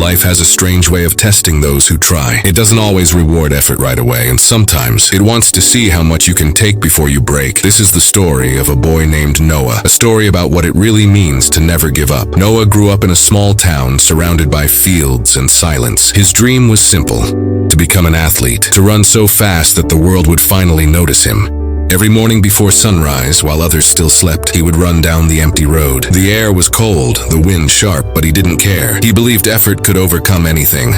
Life has a strange way of testing those who try. It doesn't always reward effort right away, and sometimes it wants to see how much you can take before you break. This is the story of a boy named Noah, a story about what it really means to never give up. Noah grew up in a small town surrounded by fields and silence. His dream was simple: to become an athlete, to run so fast that the world would finally notice him. Every morning before sunrise, while others still slept, he would run down the empty road. The air was cold, the wind sharp, but he didn't care. He believed effort could overcome anything.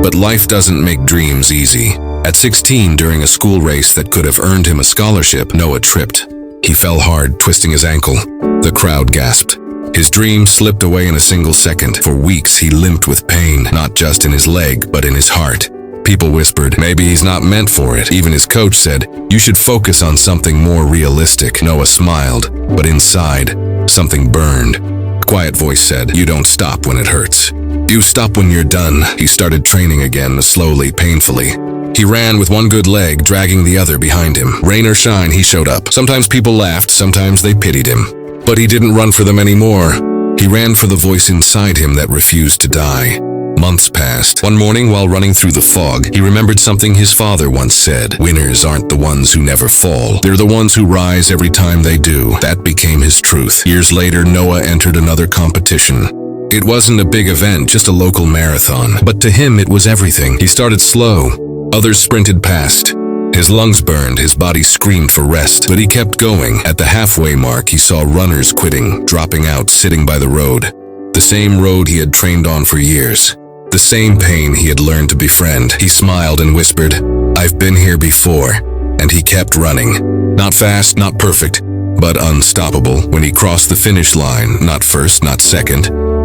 But life doesn't make dreams easy. At 16, during a school race that could have earned him a scholarship, Noah tripped. He fell hard, twisting his ankle. The crowd gasped. His dream slipped away in a single second. For weeks, he limped with pain, not just in his leg, but in his heart. People whispered, maybe he's not meant for it. Even his coach said, you should focus on something more realistic. Noah smiled, but inside, something burned. A quiet voice said, you don't stop when it hurts. You stop when you're done. He started training again, slowly, painfully. He ran with one good leg, dragging the other behind him. Rain or shine, he showed up. Sometimes people laughed, sometimes they pitied him. But he didn't run for them anymore. He ran for the voice inside him that refused to die. Months passed. One morning, while running through the fog, he remembered something his father once said. Winners aren't the ones who never fall. They're the ones who rise every time they do. That became his truth. Years later, Noah entered another competition. It wasn't a big event, just a local marathon. But to him, it was everything. He started slow. Others sprinted past. His lungs burned, his body screamed for rest, but he kept going. At the halfway mark, he saw runners quitting, dropping out, sitting by the road. The same road he had trained on for years. The same pain he had learned to befriend. He smiled and whispered, I've been here before. And he kept running. Not fast, not perfect, but unstoppable. When he crossed the finish line, not first, not second,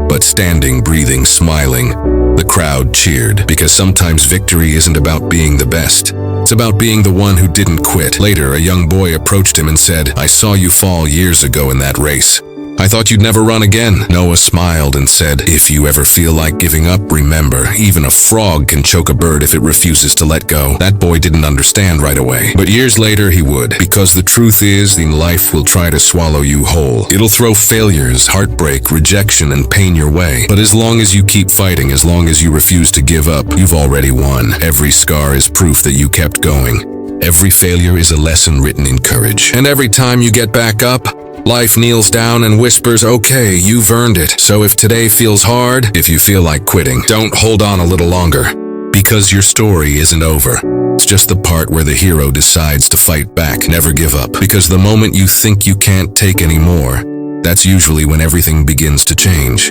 but standing, breathing, smiling, the crowd cheered, because sometimes victory isn't about being the best. It's about being the one who didn't quit. Later, a young boy approached him and said, I saw you fall years ago in that race. I thought you'd never run again. Noah smiled and said, if you ever feel like giving up, remember, even a frog can choke a bird if it refuses to let go. That boy didn't understand right away, but years later he would, because the truth is, life will try to swallow you whole. It'll throw failures, heartbreak, rejection, and pain your way. But as long as you keep fighting, as long as you refuse to give up, you've already won. Every scar is proof that you kept going. Every failure is a lesson written in courage. And every time you get back up, life kneels down and whispers, okay, you've earned it. So if today feels hard, if you feel like quitting, don't hold on a little longer. Because your story isn't over. It's just the part where the hero decides to fight back. Never give up. Because the moment you think you can't take any more, that's usually when everything begins to change.